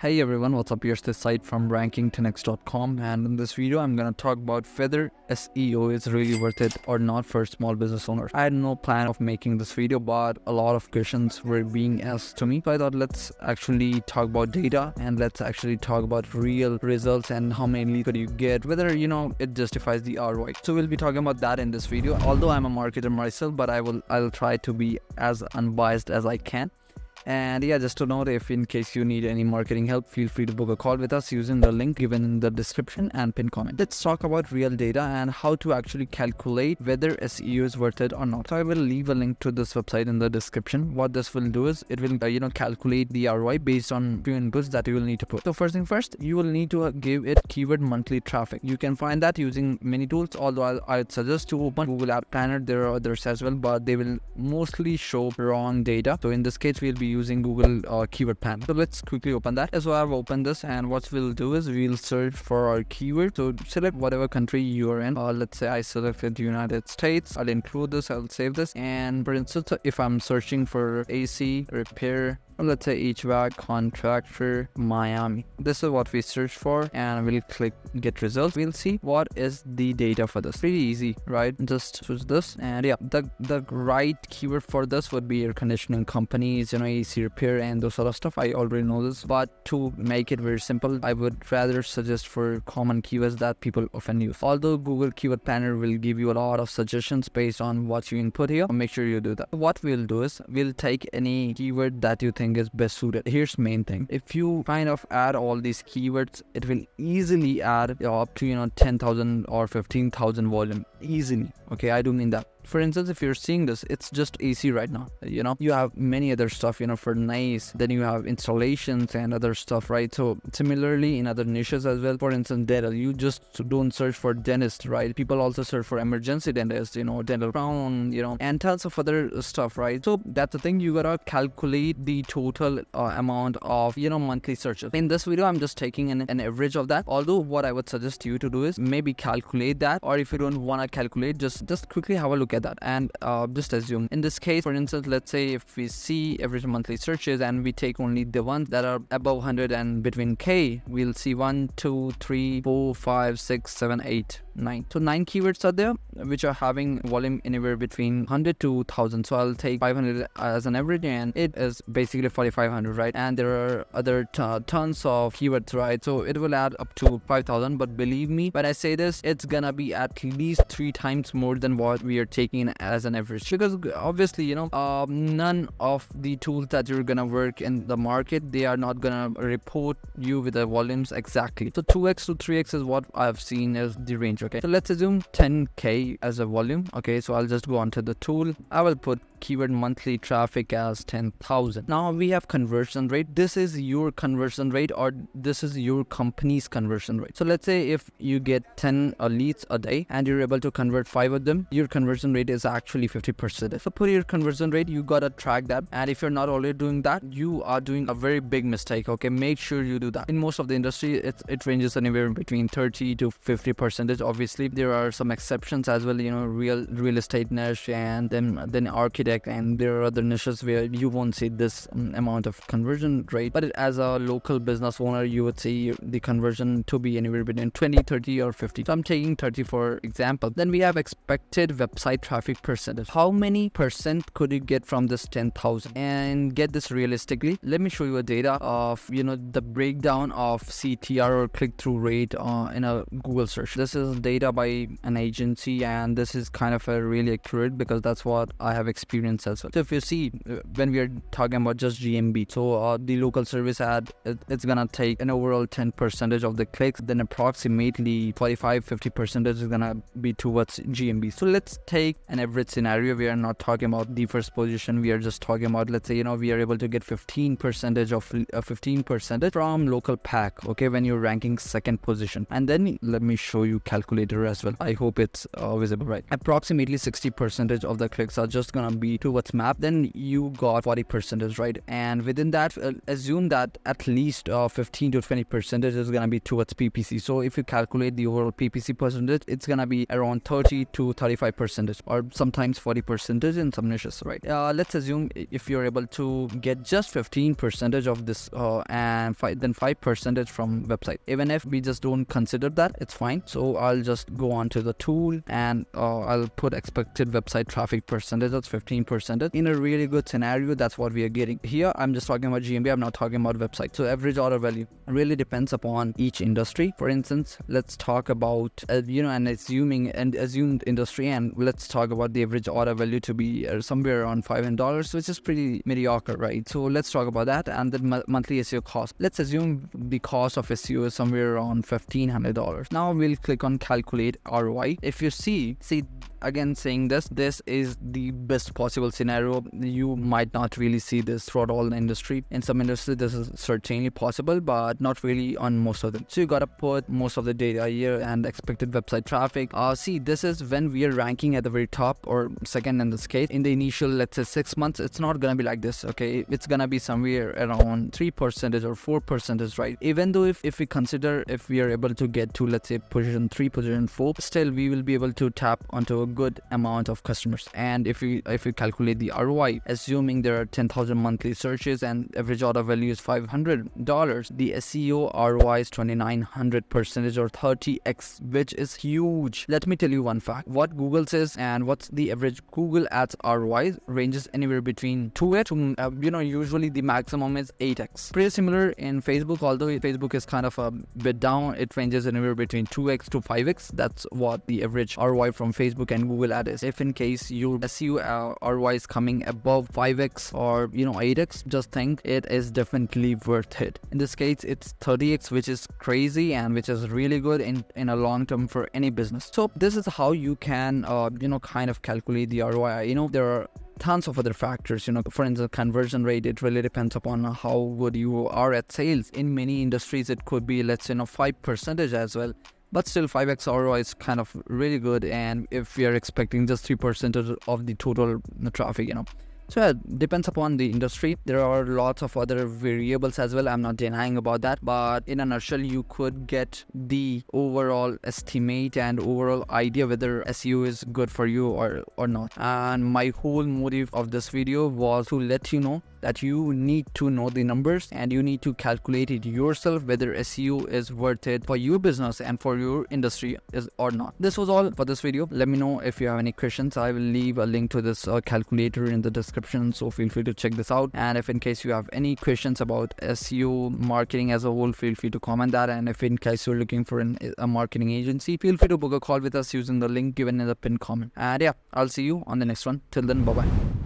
Hey everyone, what's up? Here's this site from ranking10x.com, and in this video I'm gonna talk about whether SEO is really worth it or not for small business owners. I had no plan of making this video, but a lot of questions were being asked to me, so I thought let's actually talk about data and let's actually talk about real results and how many leads could you get, whether it justifies the ROI. So we'll be talking about that in this video. Although I'm a marketer myself, but I'll try to be as unbiased as I can. And yeah, just to note, if in case you need any marketing help, feel free to book a call with us using the link given in the description and pinned comment. Let's talk about real data and how to actually calculate whether SEO is worth it or not. So I will leave a link to this website in the description. What this will do is it will calculate the ROI based on few inputs that you will need to put. So first thing first, you will need to give it keyword monthly traffic. You can find that using many tools, although I'd suggest to open Google Ad Planner. There are others as well, but they will mostly show wrong data. So in this case, we'll be using Google keyword planner. So let's quickly open that. So I've opened this, and what we'll do is we'll search for our keyword. So select whatever country you are in. Let's say I selected the United States. I'll include this, I'll save this, and for instance, if I'm searching for AC repair, or let's say HVAC contractor Miami, this is what we search for, and we'll click get results. We'll see what is the data for this. Pretty easy, right? Just choose this, and yeah, the right keyword for this would be air conditioning companies, AC repair and those sort of stuff. I already know this, but to make it very simple, I would rather suggest for common keywords that people often use. Although Google keyword planner will give you a lot of suggestions based on what you input here, make sure you do that. What we'll do is we'll take any keyword that you think is best suited. Here's main thing: if you kind of add all these keywords, it will easily add up to 10,000 or 15,000 volume easily. Okay, I do mean that. For instance, if you're seeing this, it's just AC right now. You have many other stuff, for nice. Then you have installations and other stuff, right? So similarly in other niches as well. For instance, dental, you just don't search for dentist, right? People also search for emergency dentist, dental crown, and tons of other stuff, right? So that's the thing. You gotta calculate the total amount of, monthly searches. In this video, I'm just taking an average of that. Although what I would suggest you to do is maybe calculate that, or if you don't want to calculate, just quickly have a look at that and just assume. In this case, for instance, let's say if we see average monthly searches and we take only the ones that are above 100 and between K, we'll see 1, 2, 3, 4, 5, 6, 7, 8, 9. So 9 keywords are there which are having volume anywhere between 100 to 1000. So I'll take 500 as an average, and it is basically 4500, right? And there are other tons of keywords, right? So it will add up to 5000. But believe me when I say this, it's gonna be at least 3 times more than what we are taking as an average, because obviously none of the tools that you're gonna work in the market, they are not gonna report you with the volumes exactly. So 2x to 3x is what I've seen as the range. Okay, so let's assume 10k as a volume. Okay, so I'll just go onto the tool. I will put keyword monthly traffic as 10,000. Now we have conversion rate. This is your conversion rate, or this is your company's conversion rate. So let's say if you get 10 leads a day and you're able to convert 5 of them, your conversion rate is actually 50%. So put your conversion rate, you gotta track that. And if you're not already doing that, you are doing a very big mistake. Okay, make sure you do that. In most of the industry, it ranges anywhere between 30 to 50%. Obviously there are some exceptions as well, real estate niche, and then architect, and there are other niches where you won't see this amount of conversion rate. But as a local business owner, you would see the conversion to be anywhere between 20, 30 or 50. So I'm taking 30 for example. Then we have expected website traffic percentage. How many percent could you get from this 10,000? And get this realistically, let me show you a data of the breakdown of CTR or click-through rate in a Google search. This is data by an agency, and this is kind of a really accurate because that's what I have experienced as well. So if you see, when we are talking about just GMB, so the local service ad, it's gonna take an overall 10% of the clicks, then approximately 45-50% is gonna be towards GMB. So let's take an average scenario. We are not talking about the first position, we are just talking about, let's say we are able to get 15% from local pack, okay, when you're ranking second position. And then let me show you calculate calculator as well. I hope it's visible, right? Approximately 60% of the clicks are just gonna be towards map. Then you got 40%, right? And within that, assume that at least 15 to 20% is gonna be towards PPC. So if you calculate the overall PPC percentage, it's gonna be around 30 to 35%, or sometimes 40% in some niches, right? Let's assume if you're able to get just 15% of this and then 5% from website. Even if we just don't consider that, it's fine. So I'll just go on to the tool and I'll put expected website traffic percentage as 15%. In a really good scenario, that's what we are getting. Here I'm just talking about GMV, I'm not talking about website. So average order value really depends upon each industry. For instance, let's talk about an assumed industry, and let's talk about the average order value to be somewhere around $500, which is pretty mediocre, right? So let's talk about that. And the monthly SEO cost, let's assume the cost of SEO is somewhere around $1,500. Now we'll click on calculate ROI. If you see again saying this is the best possible scenario. You might not really see this throughout all the industry. In some industry this is certainly possible, but not really on most of them. So you gotta put most of the data here and expected website traffic. See, this is when we are ranking at the very top or second in this case. In the initial, let's say 6 months, it's not gonna be like this, okay? It's gonna be somewhere around 3% or 4%, right? Even though if we consider if we are able to get to, let's say, position 3, position 4, still we will be able to tap onto a good amount of customers. And if we calculate the ROI, assuming there are 10,000 monthly searches and average order value is $500, the SEO ROI is 2,900% or 30x, which is huge. Let me tell you one fact. What Google says and what's the average Google Ads ROI ranges anywhere between 2x to usually the maximum is 8x. Pretty similar in Facebook, although Facebook is kind of a bit down. It ranges anywhere between 2x to 5x. That's what the average ROI from Facebook and Google Ad is. If in case your SEO ROI is coming above 5x or 8x, just think it is definitely worth it. In this case, it's 30x, which is crazy and which is really good in a long term for any business. So this is how you can kind of calculate the ROI. There are tons of other factors. For instance, conversion rate, it really depends upon how good you are at sales. In many industries it could be, let's say, 5% as well, but still 5x ROI is kind of really good. And if we are expecting just 3% of the total traffic, so yeah, depends upon the industry. There are lots of other variables as well. I'm not denying about that, but in a nutshell, you could get the overall estimate and overall idea whether SEO is good for you or not. And my whole motive of this video was to let you know that you need to know the numbers and you need to calculate it yourself whether SEO is worth it for your business and for your industry is or not. This was all for this video. Let me know if you have any questions. I will leave a link to this calculator in the description, so feel free to check this out. And if in case you have any questions about SEO marketing as a whole, feel free to comment that. And if in case you're looking for a marketing agency, feel free to book a call with us using the link given in the pinned comment. And yeah, I'll see you on the next one. Till then, bye bye.